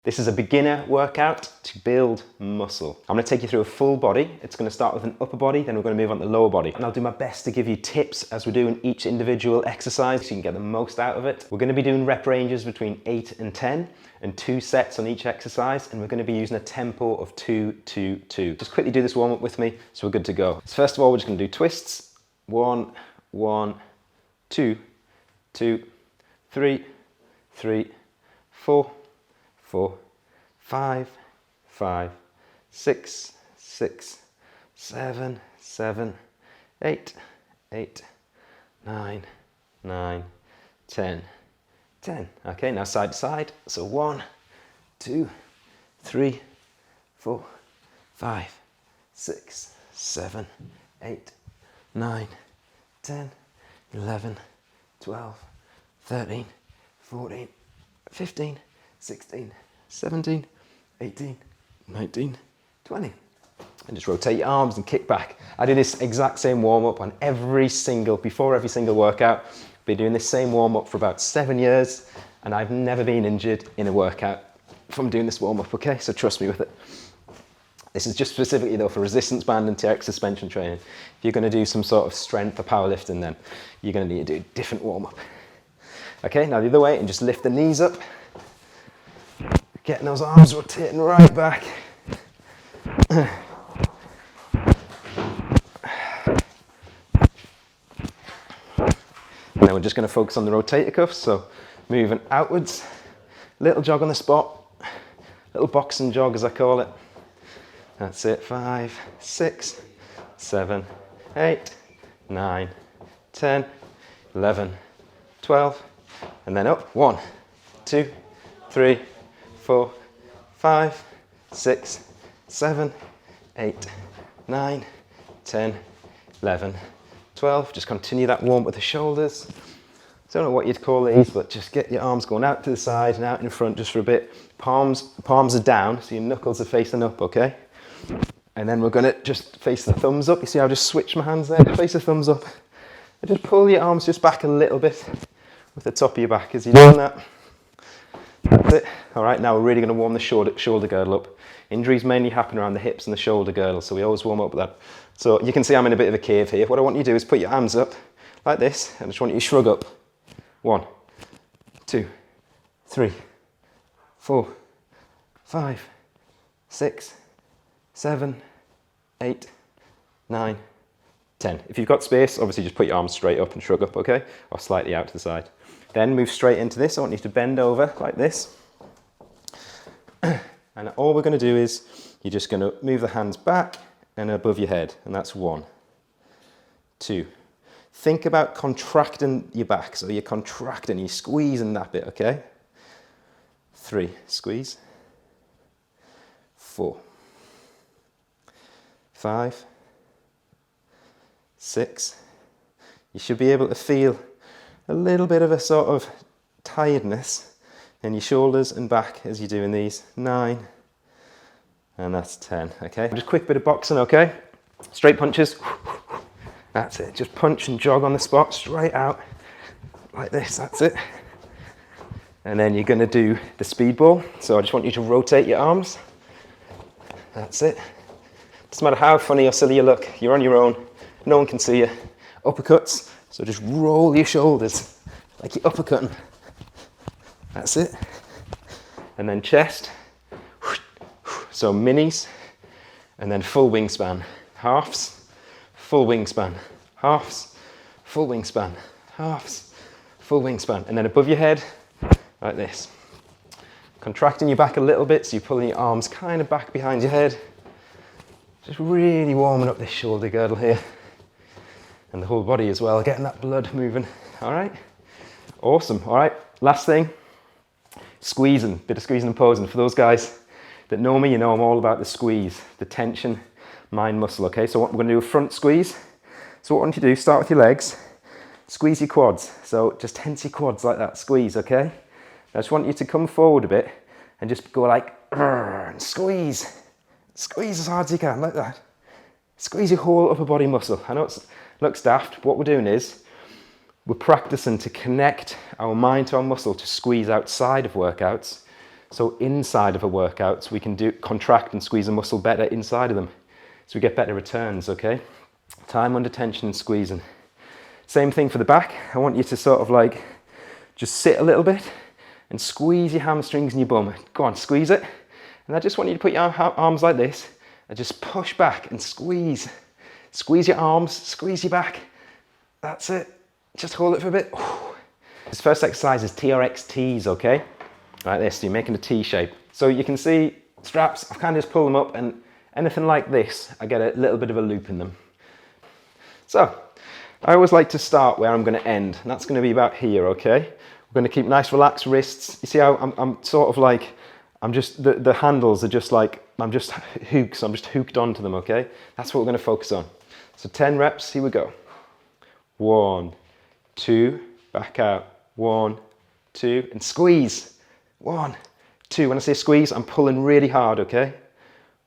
This is a beginner workout to build muscle. I'm going to take you through a full body. It's going to start with an upper body, then we're going to move on to the lower body. And I'll do my best to give you tips as we're doing each individual exercise so you can get the most out of it. We're going to be doing rep ranges between 8 and 10 and 2 sets on each exercise. And we're going to be using a tempo of 2, 2, 2. Just quickly do this warm up with me so we're good to go. So first of all, we're just going to do twists. 1, 1, 2, 2, 3, 3, 4, 4, 5, 5, 6, 6, 7, 7, 8, 8, 9, 9, 10, 10. Okay, now side to side. So 1, 2, 3, 4, 5, 6, 7, 8, 9, 10, 11, 12, 13, 14, 15, 16, 17, 18, 19, 20. And just rotate your arms and kick back. I do this exact same warm-up on before every single workout. Been doing this same warm-up for about 7 years, and I've never been injured in a workout from doing this warm-up, okay? So trust me with it. This is just specifically though for resistance band and TRX suspension training. If you're gonna do some sort of strength or powerlifting, then you're gonna need to do a different warm-up. Okay, now the other way, and just lift the knees up. Getting those arms rotating right back. And then we're just going to focus on the rotator cuffs, so moving outwards, little jog on the spot, little boxing jog as I call it. That's it, 5, 6, 7, 8, 9, 10, 11, 12, and then up, 1, 2, 3, 4, 5, 6, 7, 8, 9, 10, 11, 12. Just continue that warm with the shoulders. Don't know what you'd call these, but just get your arms going out to the side and out in front just for a bit. Palms are down, so your knuckles are facing up, okay? And then we're gonna just face the thumbs up. You see how I just switch my hands there? Face the thumbs up. And just pull your arms just back a little bit with the top of your back as you're doing that. That's it. All right, now we're really going to warm the shoulder girdle up. Injuries mainly happen around the hips and the shoulder girdle, so we always warm up with that. So you can see I'm in a bit of a cave here. What I want you to do is put your arms up like this, and I just want you to shrug up. 1, 2, 3, 4, 5, 6, 7, 8, 9, 10. If you've got space, obviously just put your arms straight up and shrug up, okay? Or slightly out to the side. Then move straight into this. I want you to bend over like this. And all we're going to do is, you're just going to move the hands back and above your head. And that's 1, 2. Think about contracting your back. So you're contracting, you're squeezing that bit, okay? 3, squeeze. 4, 5, 6. You should be able to feel a little bit of a sort of tiredness in your shoulders and back as you're doing these. 9, and that's 10, okay? Just a quick bit of boxing, okay? Straight punches. That's it, just punch and jog on the spot, straight out, like this, that's it. And then you're gonna do the speed ball. So I just want you to rotate your arms. That's it. Doesn't matter how funny or silly you look, you're on your own, no one can see you. Uppercuts. So just roll your shoulders like you're uppercutting. That's it. And then chest. So minis. And then full wingspan. Halves, full wingspan. Halves, full wingspan. Halves, full wingspan. And then above your head, like this. Contracting your back a little bit, so you're pulling your arms kind of back behind your head. Just really warming up this shoulder girdle here. And the whole body as well, getting that blood moving. All right, awesome. All right, last thing, squeezing, bit of squeezing and posing. For those guys that know me, you know I'm all about the squeeze, the tension, mind muscle, okay? So what we're gonna do a front squeeze. So what I want you to do, start with your legs, squeeze your quads. So just tense your quads like that, squeeze, okay? I just want you to come forward a bit and just go like, and squeeze. Squeeze as hard as you can, like that. Squeeze your whole upper body muscle. I know it looks daft. What we're doing is we're practicing to connect our mind to our muscle to squeeze outside of workouts So inside of a workout, so we can contract and squeeze a muscle better inside of them. So we get better returns, okay? Time under tension and squeezing. Same thing for the back. I want you to sort of like, just sit a little bit and squeeze your hamstrings and your bum. Go on, squeeze it. And I just want you to put your arms like this and just push back and squeeze. Squeeze your arms, squeeze your back. That's it. Just hold it for a bit. This first exercise is TRX Ts, okay? Like this, so you're making a T shape. So you can see straps, I've kind of just pulled them up, and anything like this, I get a little bit of a loop in them. So, I always like to start where I'm going to end, and that's going to be about here, okay? We're going to keep nice relaxed wrists. You see how I'm sort of like, I'm just, the handles are just like, I'm just hooks, I'm just hooked onto them, okay? That's what we're going to focus on. So 10 reps, here we go. 1, 2, back out. 1, 2, and squeeze. 1, 2. When I say squeeze, I'm pulling really hard, okay?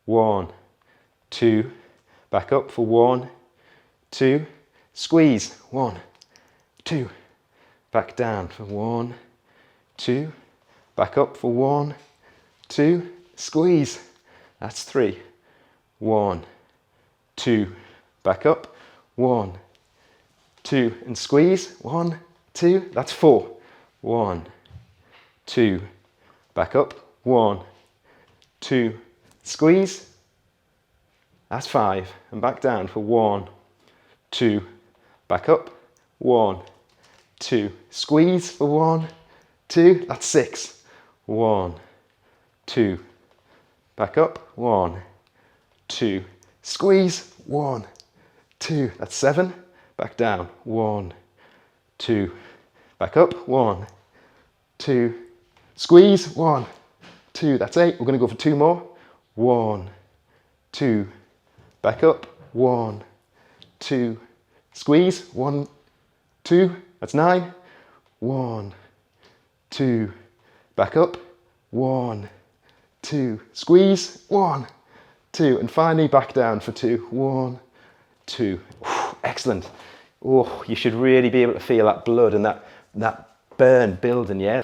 1, 2, back up for 1, 2, squeeze. 1, 2, back down for 1, 2, back up for 1, 2, squeeze. That's 3. 1, 2, back up. 1, 2, and squeeze. 1, 2, that's 4. 1, 2, back up. 1, 2, squeeze. That's 5. And back down for 1, 2, back up. 1, 2, squeeze for 1, 2, that's 6. 1, 2, back up. 1, 2, squeeze. 1, 2, that's 7. Back down. 1, 2, back up. 1, 2, squeeze. 1, 2, that's 8. We're going to go for 2 more. 1, 2, back up. 1, 2, squeeze. 1, 2, that's 9. 1, 2, back up. 1, 2, squeeze. 1, 2, and finally back down for 2. 1, 2. Excellent. Oh, you should really be able to feel that blood and that burn building, yeah?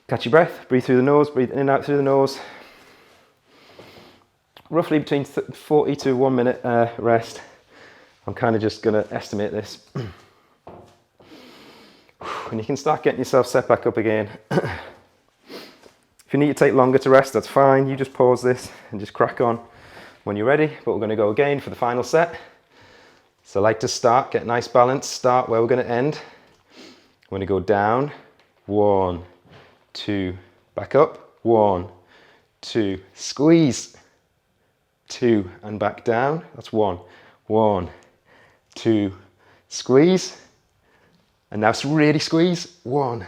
Catch your breath, breathe through the nose, breathe in and out through the nose. Roughly between 40 to 1 minute rest. I'm kind of just going to estimate this. And you can start getting yourself set back up again. If you need to take longer to rest, that's fine. You just pause this and just crack on when you're ready. But we're going to go again for the final set. So I like to start, get nice balance, start where we're going to end. We're going to go down. 1, 2, back up. 1, 2, squeeze. 2, and back down. That's 1. 1, 2, squeeze. And now really squeeze. 1,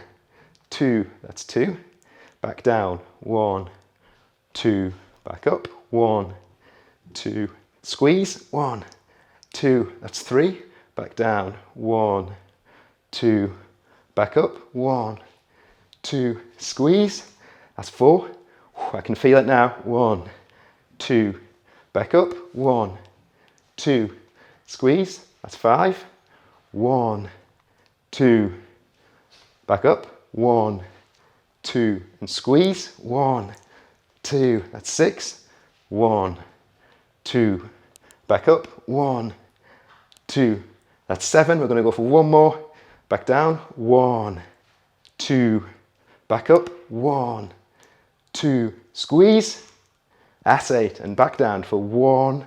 2, that's 2. Back down. 1, 2, back up. 1, 2, squeeze. 1, 2, that's 3. Back down. 1, 2, back up. 1, 2, squeeze. That's 4. I can feel it now. 1, 2, back up. 1, 2, squeeze. That's 5. 1, 2, back up. 1, 2, and squeeze. 1, 2, that's 6. 1, 2, back up. 1, 2, that's 7. We're going to go for 1 more. Back down. 1, 2, back up. 1, 2, squeeze. That's 8. And back down for 1,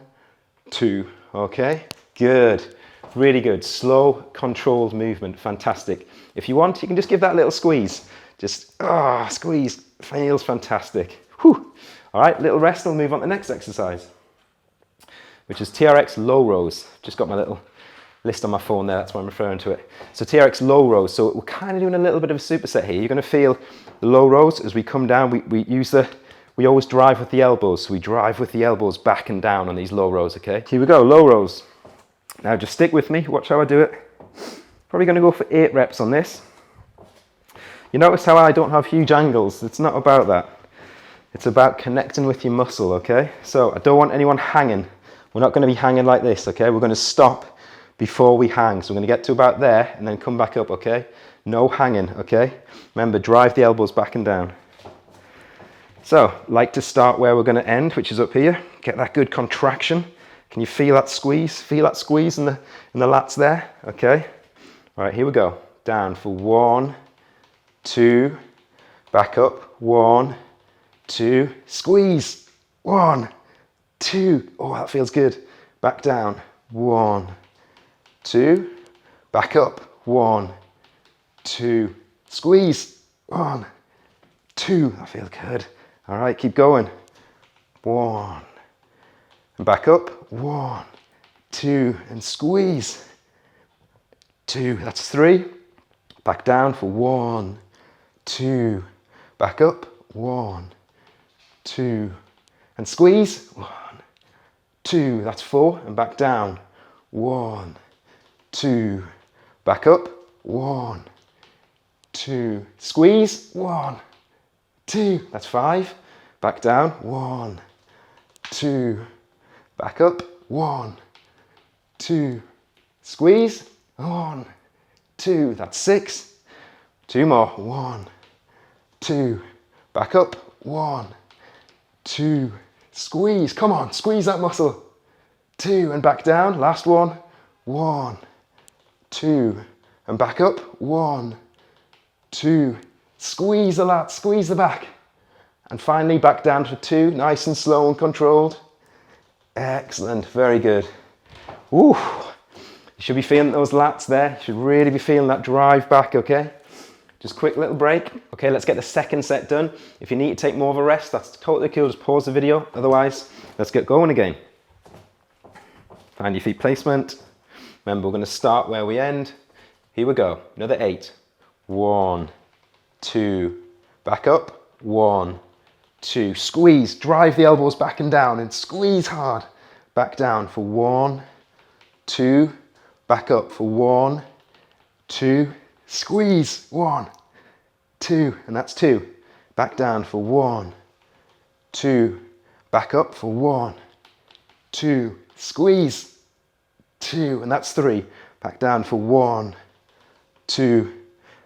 2. Okay, good. Really good. Slow, controlled movement. Fantastic. If you want, you can just give that little squeeze. Just, squeeze. Feels fantastic. Whew. All right, little rest and we'll move on to the next exercise, which is TRX Low Rows. Just got my little list on my phone there, that's why I'm referring to it. So TRX Low Rows. So we're kind of doing a little bit of a superset here. You're going to feel the low rows as we come down. We always drive with the elbows. So we drive with the elbows back and down on these low rows, okay? Here we go, low rows. Now just stick with me, watch how I do it. Probably going to go for 8 reps on this. You notice how I don't have huge angles. It's not about that. It's about connecting with your muscle, okay? So I don't want anyone hanging. We're not going to be hanging like this, okay? We're going to stop before we hang. So we're going to get to about there and then come back up, okay? No hanging, okay? Remember, drive the elbows back and down. So, like to start where we're going to end, which is up here. Get that good contraction. Can you feel that squeeze? Feel that squeeze in the lats there? Okay. All right, here we go. Down for 1, 2, back up. 1, 2, squeeze. 1, 2. Oh, that feels good. Back down. 1, 2, back up. 1, 2, squeeze. 1, 2. That feels good. All right, keep going. 1, and back up. 1, 2, and squeeze. 2, that's 3. Back down for 1, 2, back up. 1, 2, and squeeze. 1, 2, that's 4, and back down. 1, 2, back up. 1, 2, squeeze. 1, 2, that's 5. Back down. 1, 2, back up. 1, 2, squeeze. 1, 2, that's 6. 2 more. 1, 2, back up. 1, 2, squeeze. Come on, squeeze that muscle. 2, and back down. Last one. 1, 2, and back up. 1, 2, squeeze the lats, squeeze the back. And finally back down for 2, nice and slow and controlled. Excellent, very good. Ooh. You should be feeling those lats there. You should really be feeling that drive back, okay? Just quick little break. Okay, let's get the second set done. If you need to take more of a rest, that's totally cool. Just pause the video. Otherwise, let's get going again. Find your feet placement. Remember, we're going to start where we end. Here we go. Another 8. 1, 2, back up. 1, 2, squeeze. Drive the elbows back and down and squeeze hard. Back down for 1, 2, back up for 1, 2, squeeze. 1, 2, and that's 2. Back down for 1, 2, back up for 1, 2, squeeze. 2, and that's 3. Back down for 1, 2,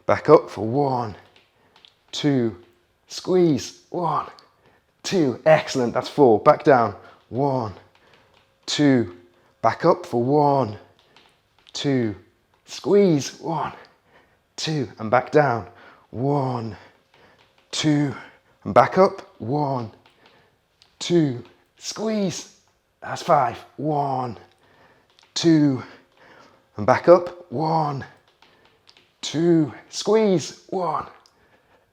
back up for 1, 2, squeeze. 1, 2, excellent. That's 4. Back down. 1, 2, back up for 1, 2, squeeze. 1, 2, and back down. 1, 2, and back up. 1, 2, squeeze. That's 5. 1, 2, and back up. 1, 2, squeeze. 1,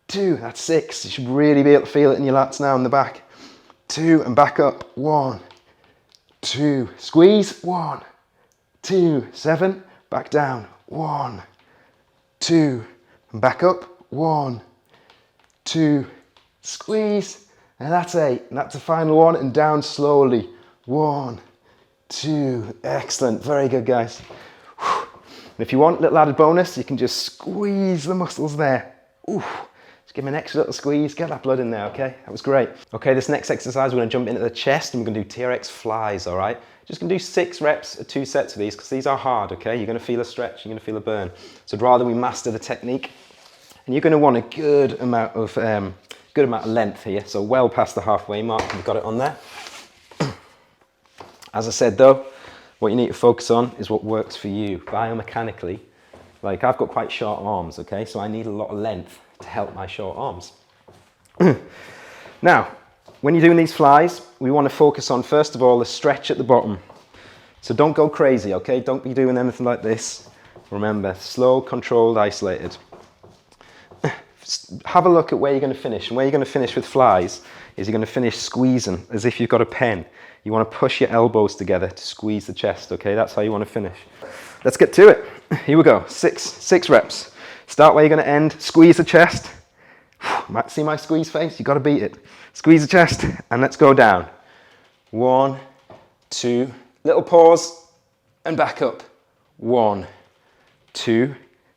2, that's 6. You should really be able to feel it in your lats now in the back. 2, and back up. 1, 2, squeeze. 1, 2, 7, back down. 1, 2, and back up. 1, 2, squeeze. And that's 8. And that's the final one, and down slowly. 1, 2, excellent. Very good, guys. And if you want a little added bonus, you can just squeeze the muscles there. Ooh. Just give me an extra little squeeze, get that blood in there, okay? That was great. Okay, this next exercise, we're gonna jump into the chest and we're gonna do TRX Flys, all right? Just gonna do 6 reps, 2 sets of these, because these are hard, okay? You're gonna feel a stretch, you're gonna feel a burn. So I'd rather we master the technique. And you're gonna want a good amount of length here, so well past the halfway mark, you've got it on there. As I said though, what you need to focus on is what works for you biomechanically. Like I've got quite short arms, okay? So I need a lot of length to help my short arms. Now, when you're doing these flies, we want to focus on, first of all, the stretch at the bottom. So don't go crazy, okay? Don't be doing anything like this. Remember, slow, controlled, isolated. Have a look at where you're going to finish. And where you're going to finish with flies is you're going to finish squeezing as if you've got a pen. You want to push your elbows together to squeeze the chest, okay? That's how you want to finish. Let's get to it. Here we go. 6 reps. Start where you're going to end. Squeeze the chest. See my squeeze face? You've got to beat it. Squeeze the chest and let's go down. 1, 2, little pause and back up. 1, 2,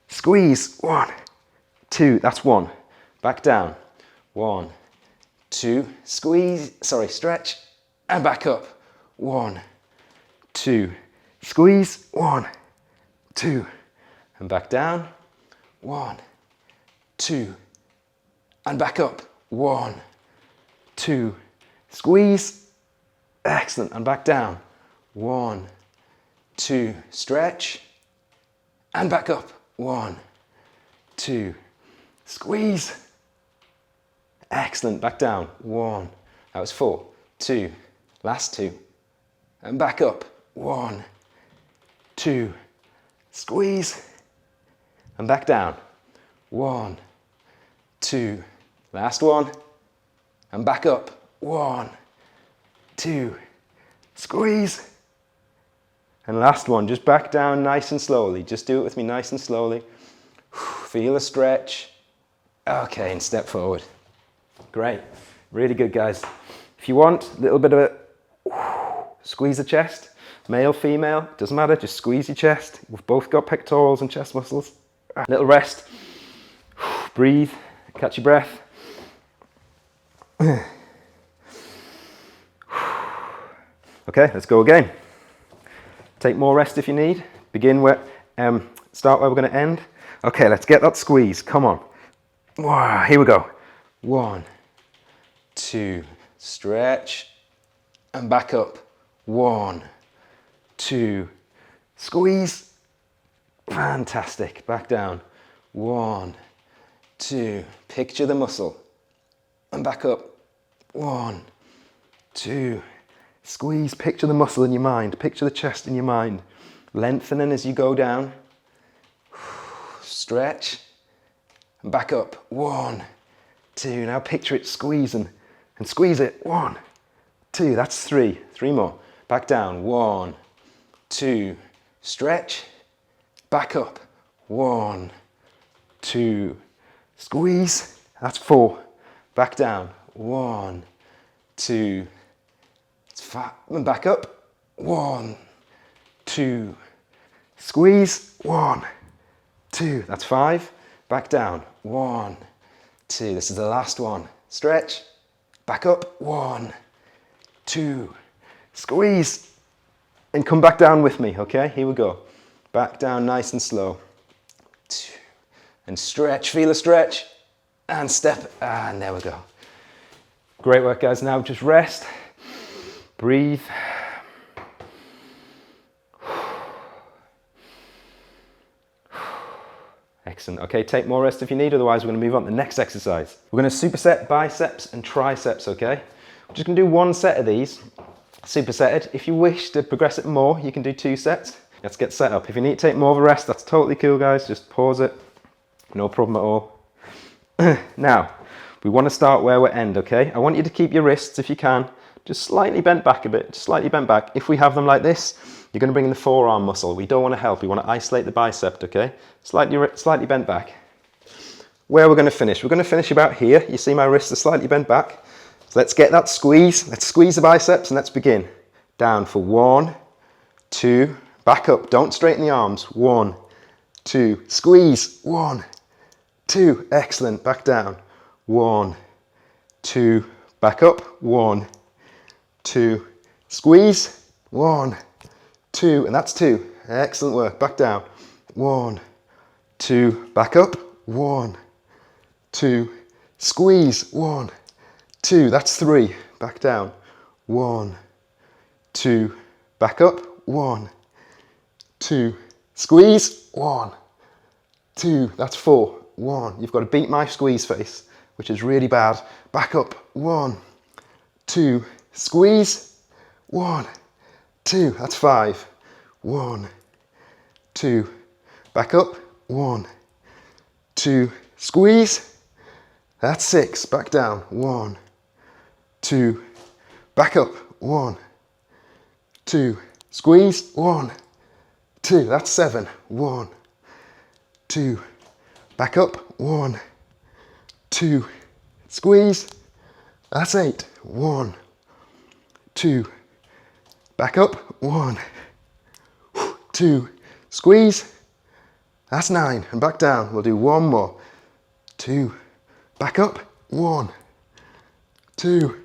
squeeze. 1, 2, that's 1. Back down. 1, 2, squeeze, stretch and back up. 1, 2, squeeze. 1, 2, and back down. 1, 2, and back up. 1, 2, squeeze, excellent, and back down, 1, 2, stretch, and back up, 1, 2, squeeze, excellent, back down, 1, that was 4, 2, last 2, and back up, 1, 2, squeeze, and back down, 1, 2, last one, and back up, 1, 2, squeeze, and last one, just back down nice and slowly, just do it with me nice and slowly, feel a stretch, okay, and step forward, great, really good guys. If you want a little bit of a squeeze the chest, male, female, doesn't matter, just squeeze your chest, we've both got pectorals and chest muscles, little rest, breathe, catch your breath. Okay, let's go again. Take more rest if you need. Begin where, start where we're going to end. Okay, let's get that squeeze. Come on. Wow, here we go. 1, 2, stretch, and back up. 1, 2, squeeze. Fantastic. Back down. 1, 2, picture the muscle, and back up. 1, 2, squeeze, picture the muscle in your mind, picture the chest in your mind, lengthening as you go down, stretch, and back up. 1, 2, now picture it squeezing, and squeeze it. 1, 2, that's 3, 3 more, back down. 1, 2, stretch, back up. 1, 2, squeeze, that's 4, back down. 1, 2, it's 5, and back up. 1, 2, squeeze. 1, 2, that's 5, back down. 1, 2, this is the last one. Stretch, back up. 1, 2, squeeze, and come back down with me, okay? Here we go. Back down nice and slow. 2, and stretch, feel a stretch, and step, and there we go. Great work, guys. Now just rest, breathe. Excellent. Okay, take more rest if you need, otherwise we're going to move on to the next exercise. We're going to superset biceps and triceps, okay? We're just going to do 1 set of these, supersetted. If you wish to progress it more, you can do 2 sets. Let's get set up. If you need to take more of a rest, that's totally cool, guys. Just pause it. No problem at all. Now, we want to start where we end, okay? I want you to keep your wrists, if you can, just slightly bent back a bit, just slightly bent back. If we have them like this, you're going to bring in the forearm muscle. We don't want to help, we want to isolate the bicep, okay? Slightly bent back. Where we're going to finish? We're going to finish about here. You see my wrists are slightly bent back. So let's get that squeeze. Let's squeeze the biceps and let's begin. Down for 1, 2, back up. Don't straighten the arms. 1, 2, squeeze. 1, 2, excellent. Back down. 1, 2, back up. 1, 2, squeeze. 1, 2, and that's 2. Excellent work. Back down. 1, 2, back up. 1, 2, squeeze. 1, 2, that's 3. Back down. 1, 2, back up. 1, 2, squeeze. 1, 2, that's 4. 1, you've got to beat my squeeze face, which is really bad. Back up. 1, 2, squeeze. 1, 2, that's 5. 1, 2, back up. 1, 2, squeeze. That's 6. Back down. 1, 2, back up. 1, 2, squeeze. 1, 2, that's 7. 1, 2, back up. 1, 2, squeeze. That's 8. 1, 2, back up. 1, 2, squeeze. That's 9. And back down. We'll do 1 more. 2, back up. 1, 2,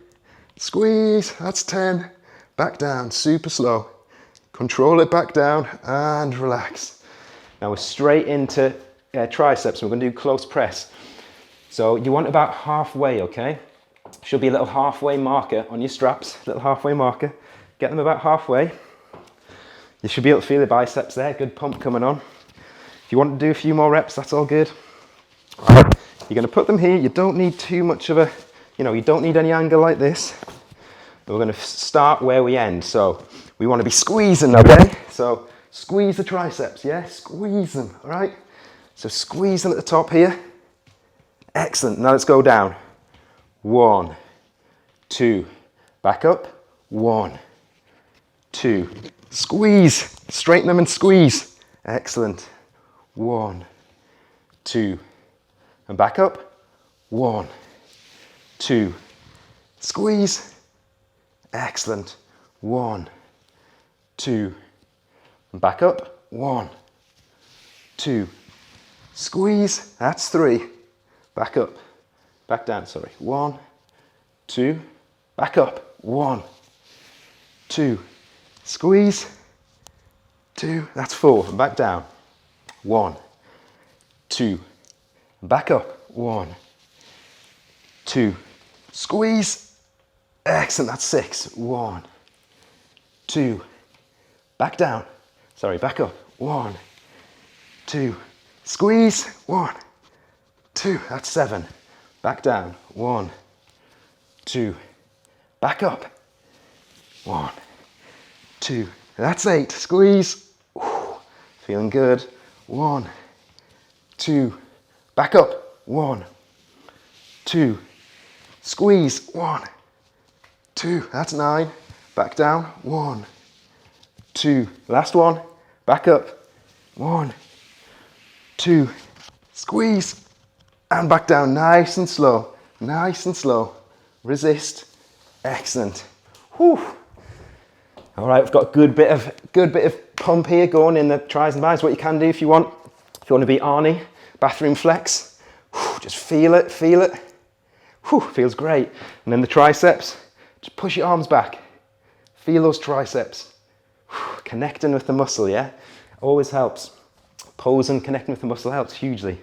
squeeze. That's 10. Back down. Super slow. Control it back down and relax. Now we're straight into triceps. We're going to do close press. So you want about halfway, okay? Should be a little halfway marker on your straps, little halfway marker. Get them about halfway. You should be able to feel the biceps there, good pump coming on. If you want to do a few more reps, that's all good. You're going to put them here. You don't need too much of a, you don't need any angle like this. We're going to start where we end. So we want to be squeezing, okay? So squeeze the triceps, yeah? Squeeze them, all right? So squeeze them at the top here. Excellent. Now let's go down. 1, 2, back up. 1, 2, squeeze. Straighten them and squeeze. Excellent. 1, 2, and back up. 1, 2, squeeze. Excellent. 1, 2, and back up. 1, 2, squeeze. That's 3. Back up. Back down, sorry. 1, 2, back up. 1, 2, squeeze. 2, that's 4. And back down. 1, 2, back up. 1, 2, squeeze. Excellent, that's 6. 1, 2, back down. Sorry, back up. 1, 2, squeeze. 1, 2, that's 7. Back down. 1, 2, back up. 1, 2, that's 8. Squeeze. Whew. Feeling good. 1, 2, back up. 1, 2, squeeze. 1, 2, that's 9. Back down. 1, 2, last one. Back up. 1, 2, squeeze. And back down, nice and slow. Nice and slow. Resist. Excellent. Whew. All right, we've got a good bit of pump here going in the tris and bis. What you can do if you want to be Arnie, bathroom flex, just feel it, feel it. Feels great. And then the triceps, just push your arms back. Feel those triceps. Connecting with the muscle, yeah? Always helps. Posing, connecting with the muscle helps hugely.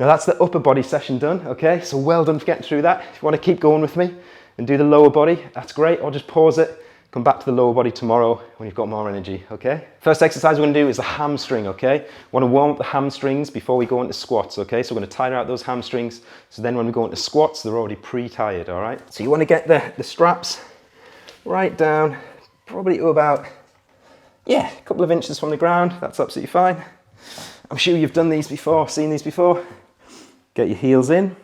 Now that's the upper body session done, okay? So well done for getting through that. If you want to keep going with me and do the lower body, that's great. Or just pause it, come back to the lower body tomorrow when you've got more energy, okay? First exercise we're going to do is the hamstring, okay? We want to warm up the hamstrings before we go into squats, okay? So we're going to tire out those hamstrings. So then when we go into squats, they're already pre-tired, all right? So you want to get the straps right down, probably to about, a couple of inches from the ground. That's absolutely fine. I'm sure you've done these before, seen these before. Get your heels in.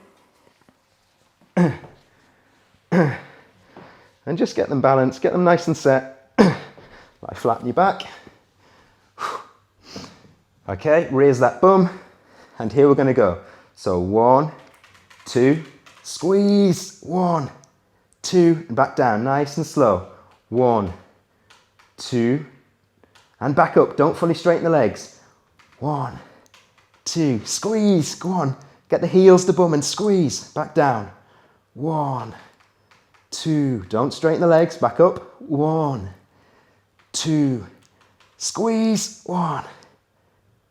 And just get them balanced, get them nice and set. Lie flat on your back. Okay, raise that bum. And here we're going to go. So 1, 2, squeeze. 1, 2, and back down, nice and slow. 1, 2, and back up. Don't fully straighten the legs. 1, 2, squeeze. Go on. Get the heels to bum and squeeze. Back down. 1, 2. Don't straighten the legs. Back up. 1, 2. Squeeze. 1,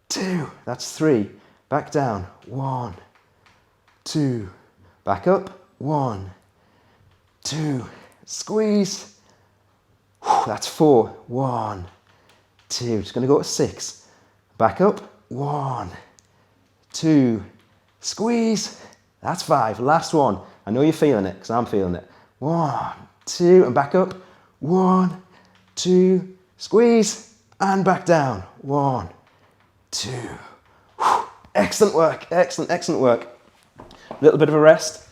2. That's 3. Back down. 1, 2. Back up. 1, 2. Squeeze. That's 4. 1, 2. Just going to go to 6. Back up. 1, 2. Squeeze. That's 5. Last one. I know you're feeling it because I'm feeling it. 1, 2, and back up. 1, 2, squeeze, and back down. 1, 2. Excellent work. Excellent, excellent work. A little bit of a rest.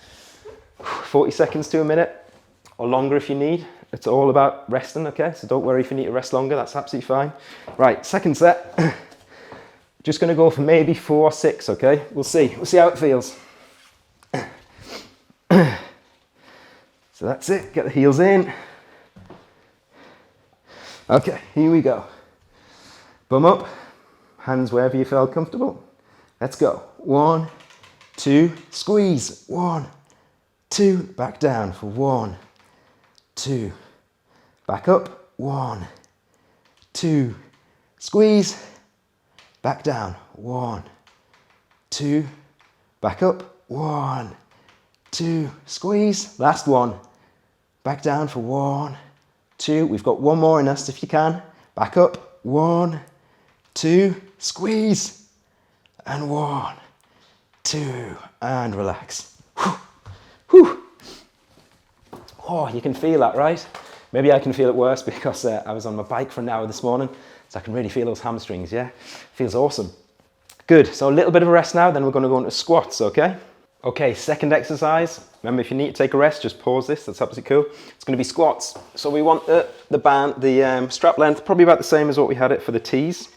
40 seconds to a minute or longer if you need. It's all about resting, okay? So don't worry if you need to rest longer. That's absolutely fine. Right, second set. Just going to go for maybe 4 or 6, okay? We'll see. We'll see how it feels. So that's it. Get the heels in. Okay, here we go. Bum up. Hands wherever you feel comfortable. Let's go. 1, 2, squeeze. 1, 2, back down for 1, 2. Back up. 1, 2, squeeze. Back down. 1, 2. Back up. 1, 2, squeeze, last one. Back down for 1, 2, we've got one more in us if you can. Back up, 1, 2, squeeze, and 1, 2, and relax. Whew. Whew. Oh, you can feel that, right? Maybe I can feel it worse because I was on my bike for an hour this morning, so I can really feel those hamstrings, yeah? Feels awesome. Good, so a little bit of a rest now, then we're gonna go into squats, okay? Okay, second exercise. Remember, if you need to take a rest, just pause this, that's absolutely cool. It's gonna be squats. So we want the strap length, probably about the same as what we had it for the Ts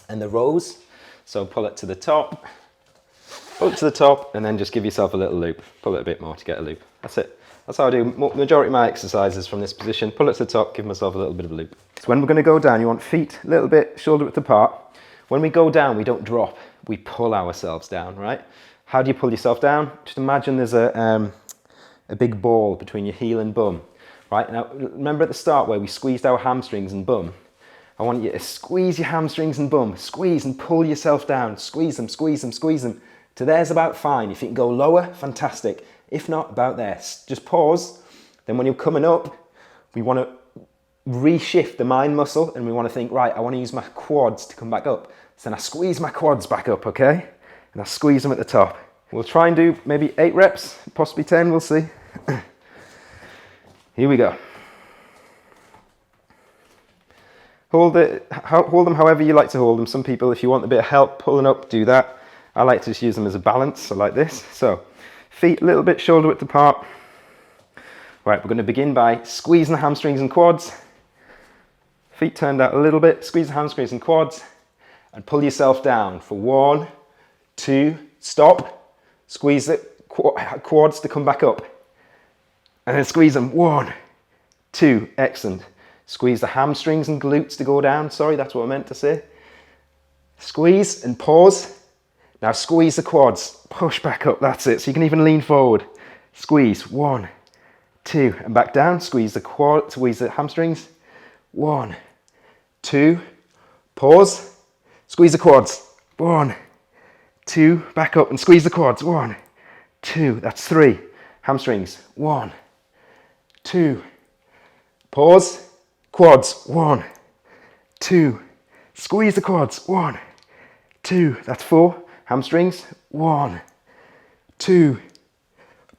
and the rows. So pull it to the top, and then just give yourself a little loop. Pull it a bit more to get a loop. That's it. That's how I do majority of my exercises from this position. Pull it to the top, give myself a little bit of a loop. So when we're gonna go down, you want feet a little bit shoulder width apart. When we go down, we don't drop, we pull ourselves down, right? How do you pull yourself down? Just imagine there's a big ball between your heel and bum, right? Now, remember at the start where we squeezed our hamstrings and bum? I want you to squeeze your hamstrings and bum, squeeze and pull yourself down, squeeze them, squeeze them, squeeze them. To there's about fine. If you can go lower, fantastic. If not, about there. Just pause. Then when you're coming up, we want to reshift the mind muscle and we want to think, right, I want to use my quads to come back up. So then I squeeze my quads back up, okay? And I squeeze them at the top. We'll try and do maybe 8 reps, possibly 10, we'll see. Here we go. Hold them however you like to hold them. Some people, if you want a bit of help pulling up, do that. I like to just use them as a balance, so like this. So, feet a little bit shoulder width apart. Right, we're going to begin by squeezing the hamstrings and quads. Feet turned out a little bit, squeeze the hamstrings and quads, and pull yourself down for 1, 2, stop, squeeze the quads to come back up, and then squeeze them, 1, 2, excellent. Squeeze the hamstrings and glutes to go down, sorry, that's what I meant to say. Squeeze and pause. Now squeeze the quads, push back up, that's it. So you can even lean forward. Squeeze, 1, 2, and back down. Squeeze the quad, squeeze the hamstrings. 1, 2, pause. Squeeze the quads. 1, 2, back up and squeeze the quads. 1, 2, that's 3. Hamstrings. 1, 2, pause. Quads. 1, 2, squeeze the quads. 1, 2, that's 4. Hamstrings, 1, 2,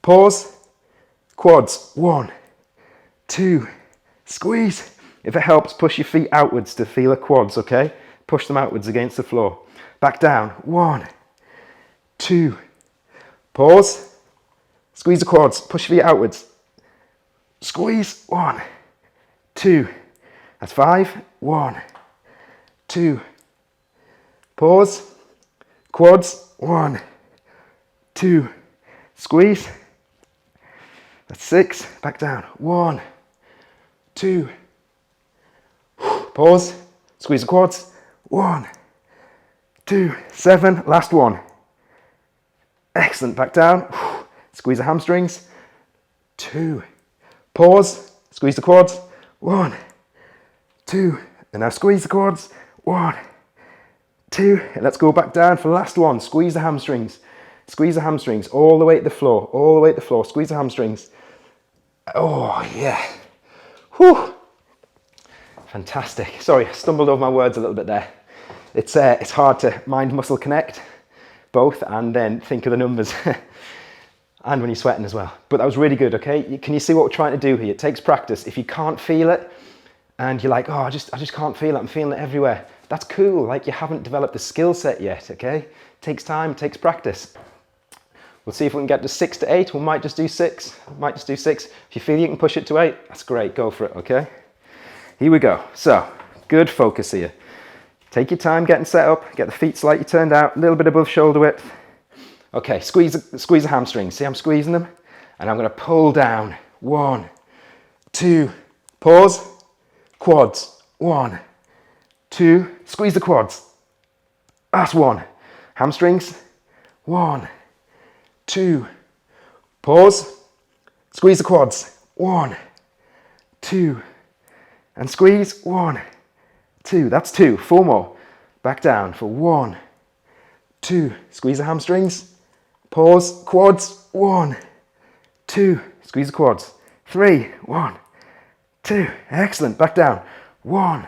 pause, quads, 1, 2, squeeze. If it helps, push your feet outwards to feel the quads, okay? Push them outwards against the floor. Back down, 1, 2, pause, squeeze the quads, push your feet outwards, squeeze, 1, 2, that's 5, 1, 2, pause, quads, 1, 2, squeeze, that's 6, back down, 1, 2, pause, squeeze the quads, 1, 2, 7, last one, excellent, back down, squeeze the hamstrings, 2, pause, squeeze the quads, 1, 2, and now squeeze the quads, 1, 2, and let's go back down for the last one. Squeeze the hamstrings all the way to the floor, squeeze the hamstrings. Oh yeah, whew, fantastic. Sorry, I stumbled over my words a little bit there. It's hard to mind muscle connect both and then think of the numbers and when you're sweating as well. But that was really good, okay? Can you see what we're trying to do here? It takes practice. If you can't feel it and you're like, oh, I just can't feel it, I'm feeling it everywhere. That's cool, like you haven't developed the skill set yet, okay? It takes time, it takes practice. We'll see if we can get to 6 to 8, we might just do 6, If you feel you can push it to 8, that's great, go for it, okay? Here we go, so, good focus here. Take your time getting set up, get the feet slightly turned out, a little bit above shoulder width. Okay, squeeze the hamstrings, see I'm squeezing them? And I'm gonna pull down, 1, 2, pause, quads, 1, 2, squeeze the quads, that's 1, hamstrings, 1, 2, pause, squeeze the quads, 1, 2, and squeeze, 1, 2, that's 2, 4 more, back down for 1, 2, squeeze the hamstrings, pause, quads, 1, 2, squeeze the quads, 3, 1, 2, excellent, back down, 1,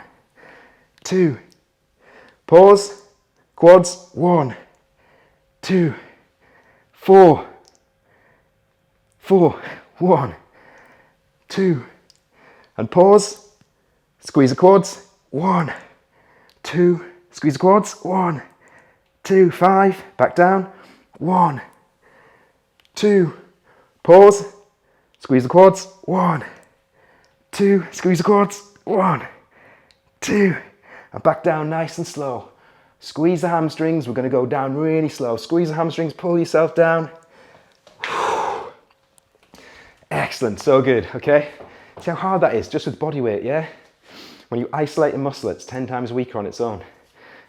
2, pause, quads, 1, 2, 4, 1, 2, and pause, squeeze the quads, 1, 2, squeeze the quads, 1, 2, 5, back down, 1, 2, pause, squeeze the quads, 1, 2, squeeze the quads, 1, 2, and back down nice and slow. Squeeze the hamstrings, we're going to go down really slow. Squeeze the hamstrings, pull yourself down. Excellent, so good, okay? See how hard that is, just with body weight, yeah? When you isolate a muscle, it's 10 times weaker on its own.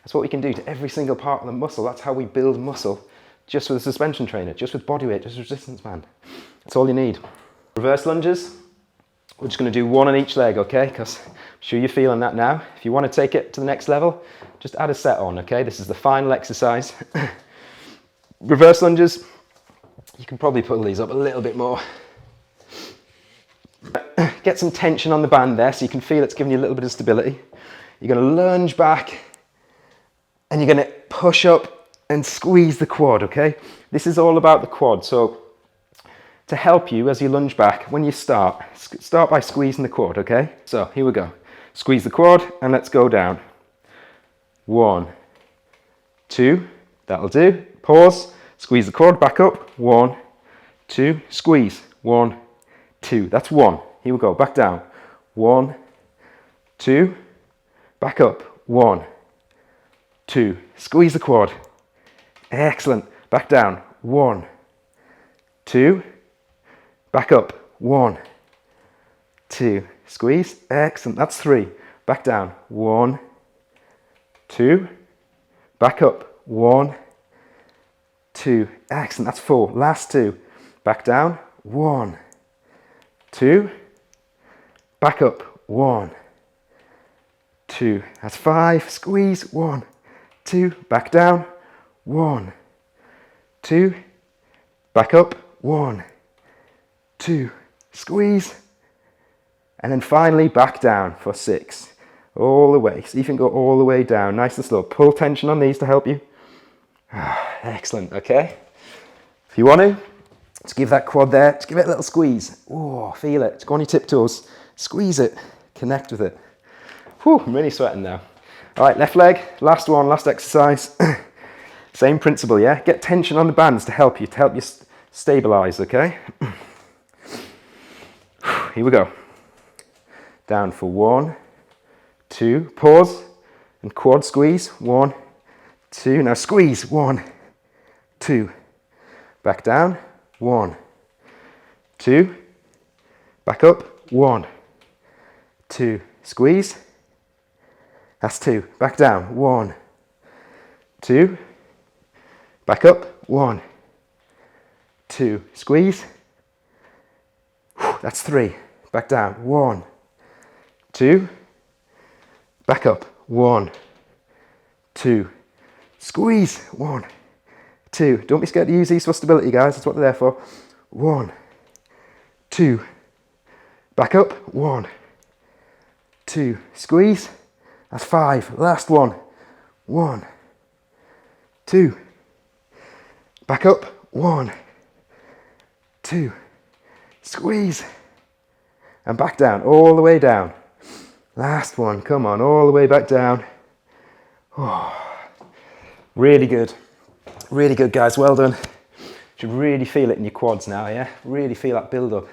That's what we can do to every single part of the muscle. That's how we build muscle, just with a suspension trainer, just with body weight, just with resistance band. That's all you need. Reverse lunges, we're just going to do 1 on each leg, okay? Because I'm sure you're feeling that now. If you want to take it to the next level, just add a set on, okay? This is the final exercise. Reverse lunges, you can probably pull these up a little bit more. Get some tension on the band there so you can feel it's giving you a little bit of stability. You're going to lunge back and you're going to push up and squeeze the quad, okay? This is all about the quad. So to help you as you lunge back, when you start by squeezing the quad, okay? So here we go. Squeeze the quad and let's go down. 1, 2, that'll do. Pause, squeeze the quad, back up. 1, 2, squeeze. 1, 2, that's 1. Here we go, back down. 1, 2, back up. 1, 2, squeeze the quad. Excellent, back down. 1, 2, back up. 1, 2, squeeze. Excellent, that's 3. Back down. 1, 2, back up. 1, 2, excellent, that's 4. Last 2. Back down. 1, 2, back up. 1, 2, that's 5. Squeeze. 1, 2, back down. 1, 2, back up. 1, 2, squeeze. And then finally back down for 6. All the way. So you can go all the way down, nice and slow. Pull tension on these to help you. Excellent, okay? If you want to, just give that quad there, just give it a little squeeze. Oh, feel it. Just go on your tiptoes. Squeeze it. Connect with it. Whew, I'm really sweating now. All right, left leg, last one, last exercise. Same principle, yeah? Get tension on the bands to help you stabilize, okay? Here we go. Down for 1, 2, pause, and quad squeeze. 1, 2, now squeeze. 1, 2, back down. 1, 2, back up. 1, 2, squeeze. That's 2, back down. 1, 2, back up. 1, 2, squeeze. That's 3, back down. 1, 2, back up. 1, 2, squeeze. 1, 2. Don't be scared to use these for stability, guys. That's what they're there for. 1, 2, back up. 1, 2, squeeze. That's 5. Last one. 1, 2, back up. 1, 2, squeeze. And back down, all the way down. Last one, come on, all the way back down. Oh, really good, guys, well done. You should really feel it in your quads now, yeah? Really feel that build up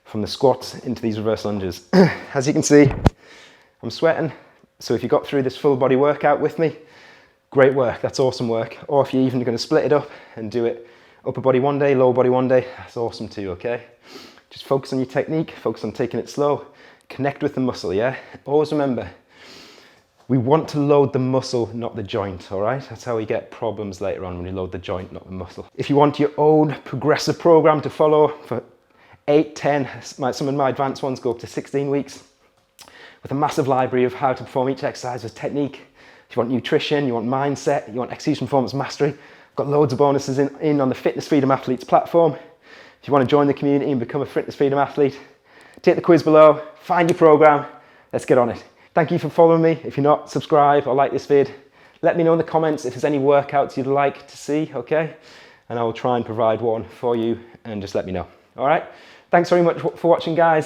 from the squats into these reverse lunges. As you can see, I'm sweating. So if you got through this full body workout with me, great work, that's awesome work. Or if you're even going to split it up and do it upper body one day, lower body one day, that's awesome too, okay? Just focus on your technique, focus on taking it slow, connect with the muscle, yeah? Always remember, we want to load the muscle, not the joint, all right? That's how we get problems later on, when you load the joint, not the muscle. If you want your own progressive program to follow for 8, 10, some of my advanced ones go up to 16 weeks, with a massive library of how to perform each exercise with technique. If you want nutrition, you want mindset, you want execution performance mastery, I've got loads of bonuses in on the Fitness Freedom Athletes platform. If you want to join the community and become a fitness freedom athlete, take the quiz below, find your program, let's get on it. Thank you for following me. If you're not, subscribe or like this vid. Let me know in the comments if there's any workouts you'd like to see, okay? And I will try and provide one for you, and just let me know. All right? Thanks very much for watching, guys.